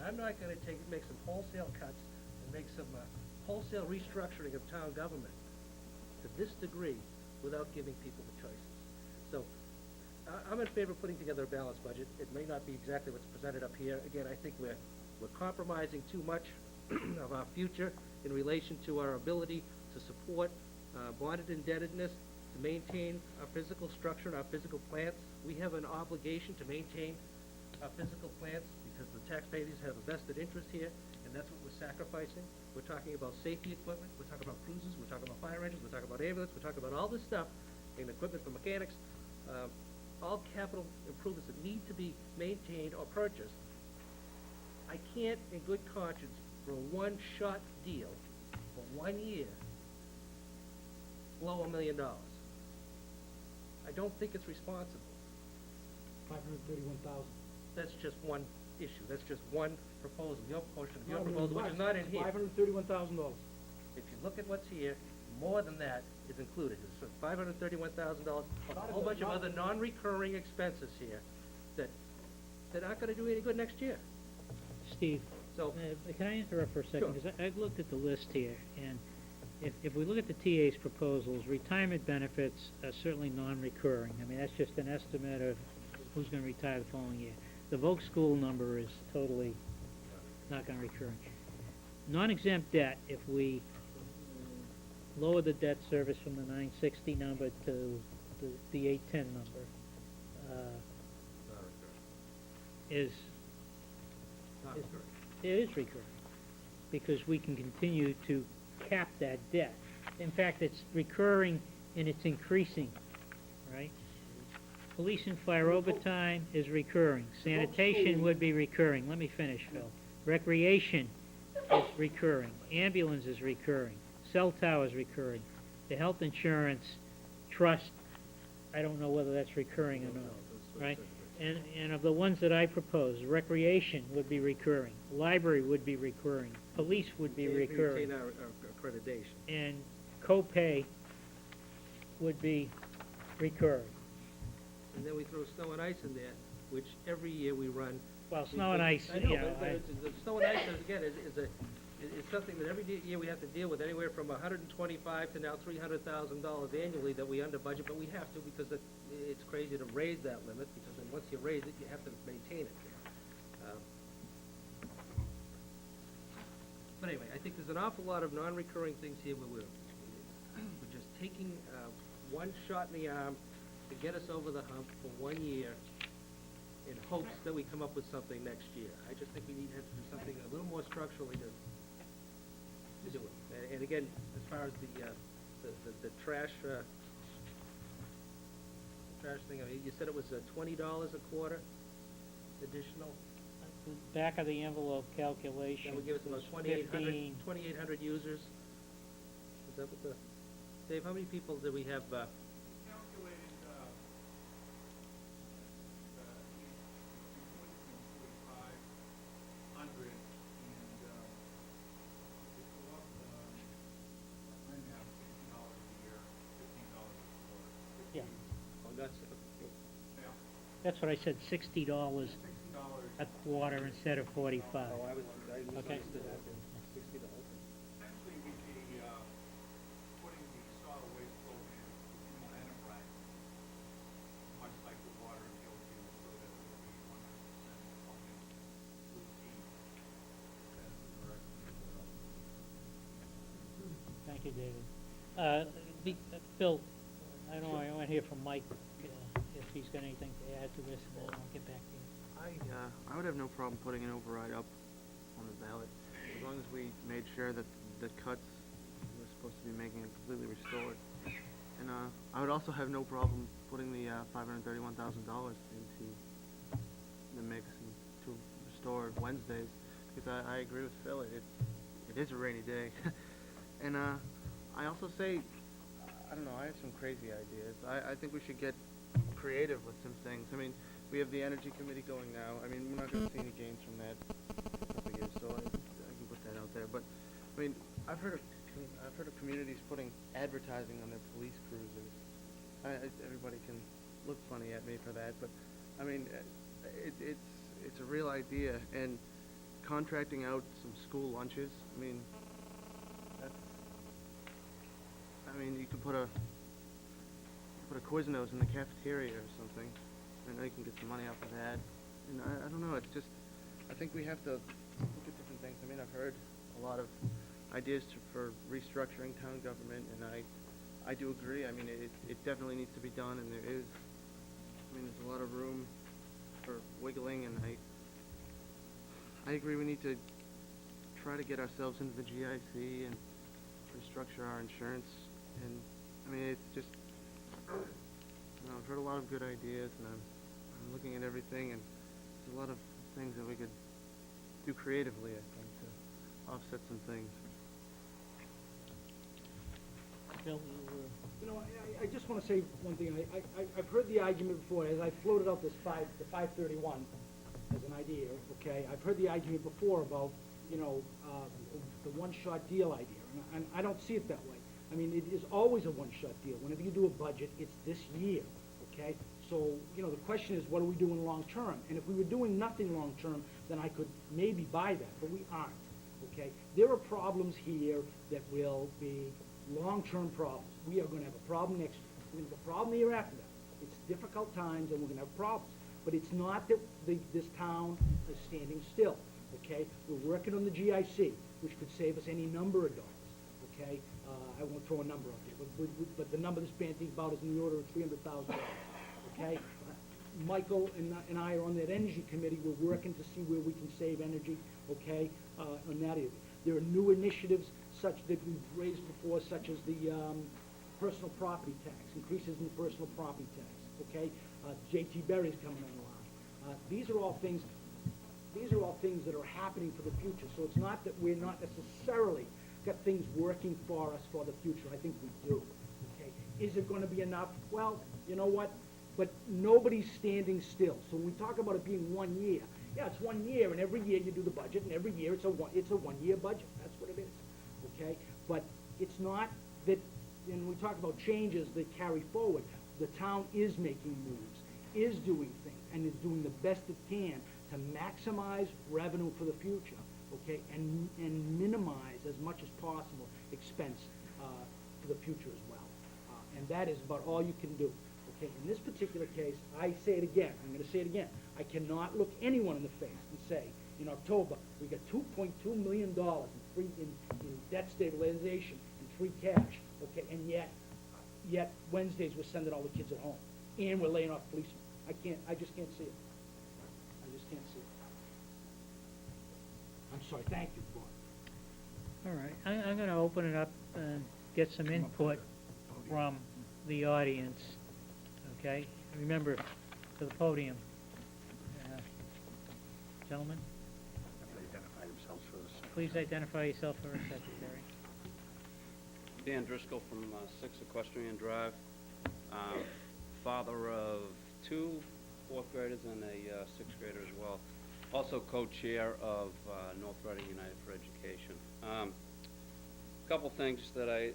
I'm not gonna make some wholesale cuts and make some wholesale restructuring of town government to this degree without giving people the choices. So, I'm in favor of putting together a balanced budget. It may not be exactly what's presented up here. Again, I think we're compromising too much of our future in relation to our ability to support bonded indebtedness, to maintain our physical structure and our physical plants. We have an obligation to maintain our physical plants because the taxpayers have a vested interest here, and that's what we're sacrificing. We're talking about safety equipment, we're talking about cruisers, we're talking about fire engines, we're talking about ambulance, we're talking about all this stuff, and equipment for mechanics, all capital improvements that need to be maintained or purchased. I can't, in good conscience, for a one-shot deal, for 1 year, blow $1 million. I don't think it's responsible. 531,000. That's just one issue, that's just one proposal, your portion of your proposal, which is not in here. $531,000. If you look at what's here, more than that is included. It's $531,000, plus a whole bunch of other non-recurring expenses here that aren't gonna do any good next year. Steve, So, can I interrupt for a second? Sure. Because I've looked at the list here, and if we look at the TA's proposals, retirement benefits are certainly non-recurring. I mean, that's just an estimate of who's gonna retire the following year. The Voc School number is totally not gonna recur. Non-exempt debt, if we lower the debt service from the 960 number to the 810 number, is it is recurring, because we can continue to cap that debt. In fact, it's recurring and it's increasing, right? Police and fire overtime is recurring. Sanitation would be recurring. Let me finish, Phil. Recreation is recurring. Ambulance is recurring. Cell tower is recurring. The health insurance trust, I don't know whether that's recurring or not, right? And of the ones that I propose, recreation would be recurring. Library would be recurring. Police would be recurring. retain our accreditation. And co-pay would be recurring. And then we throw snow and ice in there, which every year we run. Well, snow and ice, I know, you know, but the snow and ice, again, is something that every year we have to deal with, anywhere from $125 to now $300,000 annually that we under budget, but we have to because it's crazy to raise that limit, because then once you raise it, you have to maintain it. But anyway, I think there's an awful lot of non-recurring things here where we're just taking one shot in the arm to get us over the hump for 1 year in hopes that we come up with something next year. I just think we need to do something a little more structurally to do it. And again, as far as the trash, trash thing, I mean, you said it was $20 a quarter additional? The back of the envelope calculation That would give us about was 2,800 users. Is that what Dave, how many people do we have, Calculated, between 4500 and, if you go up, right now, $60 a year, $15 a quarter. Yeah. oh, that's, Yeah, That's what I said, $60 $60. a quarter instead of 45. I Okay. misunderstood that, then. $60. Essentially, we'd be, putting the solid waste program in one enterprise, much like the water and the ocean, so that it would be 100% pumping routine. That's the direction we're going. Thank you, David. Phil, I don't know, I want to hear from Mike if he's got anything to add to this, and then I'll get back to you. I would have no problem putting an override up on the ballot, as long as we made sure that the cuts we're supposed to be making are completely restored. And I would also have no problem putting the $531,000 into the mix and to restore Wednesdays, because I agree with Phil. It is a rainy day, and I also say, I don't know, I have some crazy ideas. I think we should get creative with some things. I mean, we have the energy committee going now. I mean, we're not going to see any gains from that for a couple of years, so I can put that out there. But I mean, I've heard of communities putting advertising on their police cruisers. Everybody can look funny at me for that, but I mean, it's a real idea. And contracting out some school lunches, I mean, you could put a Quiznos in the cafeteria or something. I know you can get some money off of that. And I don't know, it's just, I think we have to look at different things. I mean, I've heard a lot of ideas for restructuring town government, and I do agree. I mean, it definitely needs to be done, and there's a lot of room for wiggling, and I agree we need to try to get ourselves into the GIC and restructure our insurance. And I mean, it's just, I've heard a lot of good ideas, and I'm looking at everything, and there's a lot of things that we could do creatively, I think, to offset some things. Bill, You know, I just want to say one thing. I've heard the argument before, as I floated out the 531 as an idea, okay? I've heard the argument before about, the one-shot deal idea, and I don't see it that way. I mean, it is always a one-shot deal. Whenever you do a budget, it's this year, okay? So, the question is, what are we doing long-term? And if we were doing nothing long-term, then I could maybe buy that, but we aren't, okay? There are problems here that will be long-term problems. We are going to have a problem next year. We're going to have a problem the year after that. It's difficult times, and we're going to have problems. But it's not that this town is standing still, okay? We're working on the GIC, which could save us any number of dollars, okay? I won't throw a number out there, but the number this band thinks about is in the order of $300,000, okay? Michael and I are on that energy committee. We're working to see where we can save energy, okay, on that area. There are new initiatives such that we've raised before, such as the personal property tax, increases in the personal property tax, okay? J.T. Berry's coming online. These are all things that are happening for the future. So it's not that we're not necessarily got things working for us for the future. I think we do, okay? Is it going to be enough? Well, you know what? But nobody's standing still. So when we talk about it being 1 year, yeah, it's 1 year, and every year you do the budget, and every year it's a one-year budget. That's what it is, okay? But it's not that, when we talk about changes that carry forward, the town is making moves, is doing things, and is doing the best it can to maximize revenue for the future, okay, and minimize as much as possible expense for the future as well. And that is about all you can do. Okay, in this particular case, I say it again, I'm going to say it again, I cannot look anyone in the face and say, in October, we got $2.2 million in debt stabilization and free cash, okay, and yet Wednesdays we're sending all the kids at home, and we're laying off policemen. I just can't see it. I just can't see it. I'm sorry, thank you, Bob. all right, I'm gonna open it up and get some input from the audience, okay? Remember, to the podium. Gentlemen, Identify themselves for the second. please identify yourself for our secretary. Dan Driscoll from 6 Equestrian Drive, father of 2 fourth graders and a 6th grader as well. Also co-chair of North Reading United for Education. Couple things that I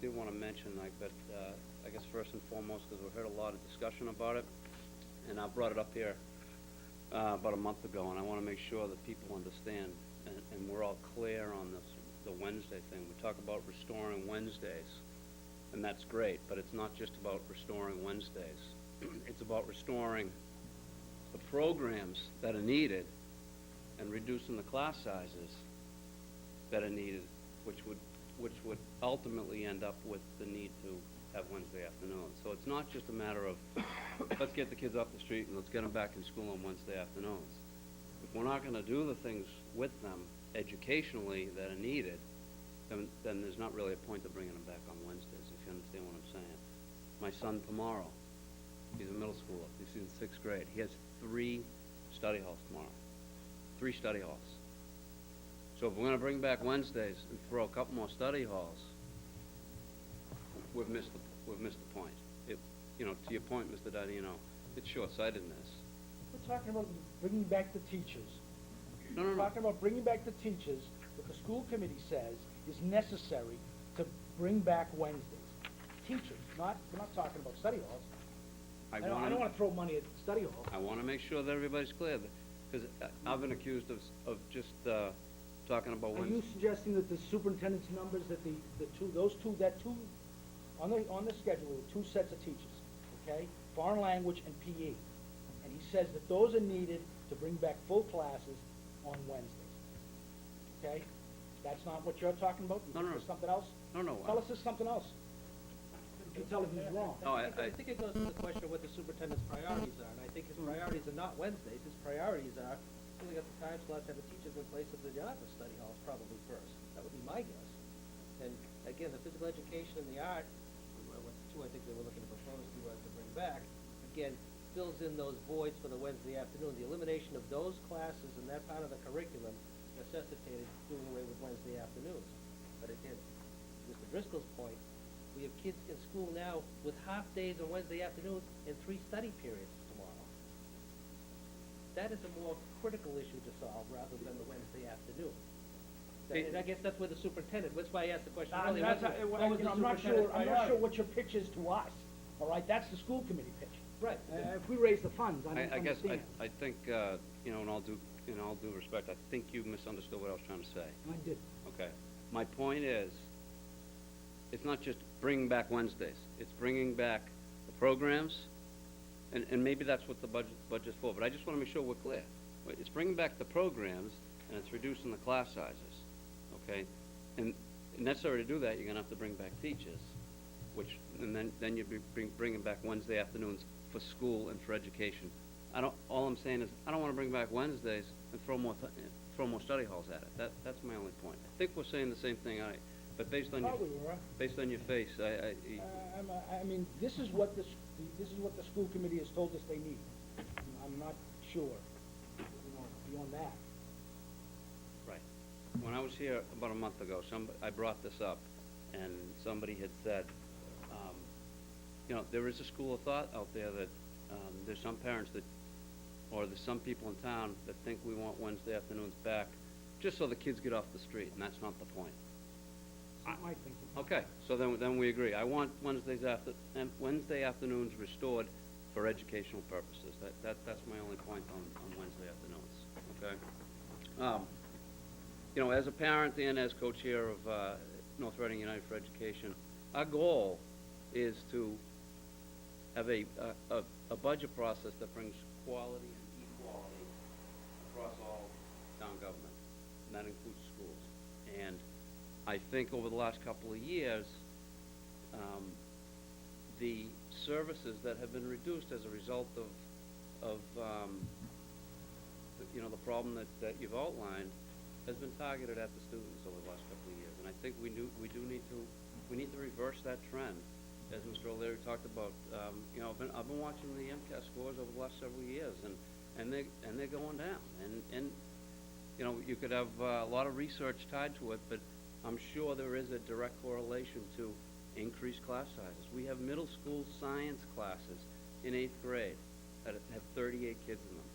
did want to mention, but I guess first and foremost, because we've heard a lot of discussion about it, and I brought it up here about a month ago, and I want to make sure that people understand, and we're all clear on this, the Wednesday thing. We talk about restoring Wednesdays, and that's great, but it's not just about restoring Wednesdays. It's about restoring the programs that are needed and reducing the class sizes that are needed, which would ultimately end up with the need to have Wednesday afternoons. So it's not just a matter of let's get the kids off the street and let's get them back in school on Wednesday afternoons. If we're not going to do the things with them educationally that are needed, then there's not really a point to bringing them back on Wednesdays, if you understand what I'm saying. My son tomorrow, he's a middle schooler, he's in 6th grade. He has 3 study halls tomorrow. 3 study halls. So if we're going to bring back Wednesdays and throw a couple more study halls, we've missed the point. To your point, Mr. Didino, it's short-sightedness. We're talking about bringing back the teachers. No. We're talking about bringing back the teachers that the school committee says is necessary to bring back Wednesdays. Teachers, we're not talking about study halls. I don't want to throw money at study halls. I want to make sure that everybody's clear. Because I've been accused of just, talking about Are when. you suggesting that the superintendent's numbers, that on the schedule, were two sets of teachers, okay? Foreign language and PE. And he says that those are needed to bring back full classes on Wednesdays, okay? That's not what you're talking about? No, no. Is something else? No, no. Tell us there's something else. You can tell if he's wrong. No, I think it goes to the question of what the superintendent's priorities are, and I think his priorities are not Wednesdays, his priorities are filling up the time slots, having teachers in place of the office study halls probably first. That would be my guess. And again, the physical education and the art, were the two I think they were looking to propose to bring back, again, fills in those voids for the Wednesday afternoon. The elimination of those classes and that part of the curriculum necessitated doing away with Wednesday afternoons. But again, Mr. Driscoll's point, we have kids in school now with half days on Wednesday afternoons and 3 study periods tomorrow. That is a more critical issue to solve rather than the Wednesday afternoon. And I guess that's where the superintendent, that's why I asked the question I mean, earlier. that's, what was the I'm not sure, superintendent's I'm not sure priority? what your pitch is to us, all right? That's the school committee pitch. Right. If we raise the funds, I don't I guess, understand. I think, you know, in all due respect, I think you misunderstood what I was trying to say. I did. Okay. My point is, it's not just bringing back Wednesdays. It's bringing back the programs, and maybe that's what the budget's for, but I just want to make sure we're clear. It's bringing back the programs, and it's reducing the class sizes, okay? And necessary to do that, you're going to have to bring back teachers, and then you'd be bringing back Wednesday afternoons for school and for education. All I'm saying is, I don't want to bring back Wednesdays and throw more study halls at it. That's my only point. I think we're saying the same thing, but based on Probably were. based on your face, I mean, this is what the school committee has told us they need. I'm not sure, beyond that. Right. When I was here about a month ago, I brought this up, and somebody had said, there is a school of thought out there that there's some parents or there's some people in town that think we want Wednesday afternoons back, just so the kids get off the street, and that's not the point. That's my thinking. Okay, so then we agree. I want Wednesday afternoons restored for educational purposes. That's my only point on Wednesday afternoons, okay? As a parent and as co-chair of North Reading United for Education, our goal is to have a budget process that brings quality and equality across all town government, and that includes schools. And I think over the last couple of years, the services that have been reduced as a result of the problem that you've outlined has been targeted at the students over the last couple of years. And I think we need to reverse that trend. As Mr. O'Leary talked about, I've been watching the MCAS scores over the last several years, and they're going down. And you could have a lot of research tied to it, but I'm sure there is a direct correlation to increased class sizes. We have middle school science classes in 8th grade that have 38 kids in them.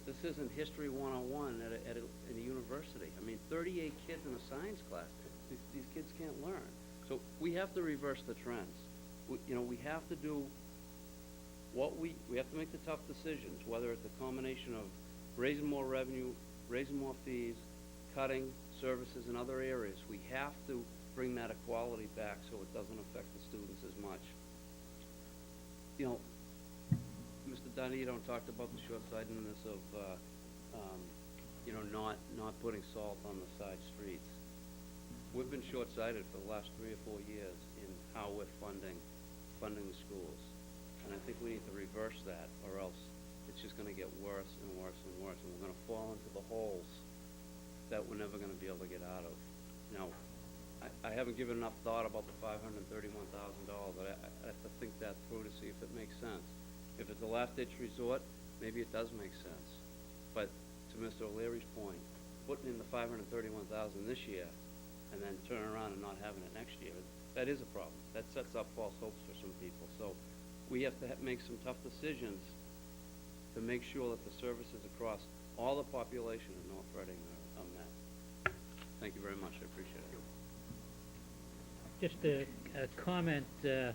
This isn't History 101 at a university. I mean, 38 kids in a science class. These kids can't learn. So we have to reverse the trends. We have to do we have to make the tough decisions, whether it's a combination of raising more revenue, raising more fees, cutting services in other areas. We have to bring that equality back so it doesn't affect the students as much. Mr. Donito talked about the short-sightedness of, not putting salt on the side streets. We've been short-sighted for the last 3 or 4 years in how we're funding the schools. And I think we need to reverse that, or else it's just going to get worse and worse and worse, and we're going to fall into the holes that we're never going to be able to get out of. Now, I haven't given enough thought about the $531,000, but I have to think that through to see if it makes sense. If it's a last-ditch resort, maybe it does make sense. But to Mr. O'Leary's point, putting in the $531,000 this year and then turning around and not having it next year, that is a problem. That sets up false hopes for some people. So we have to make some tough decisions to make sure that the services across all the population in North Reading are met. Thank you very much. I appreciate it. Just a comment, the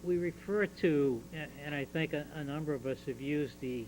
we refer to, and I think a number of us have used the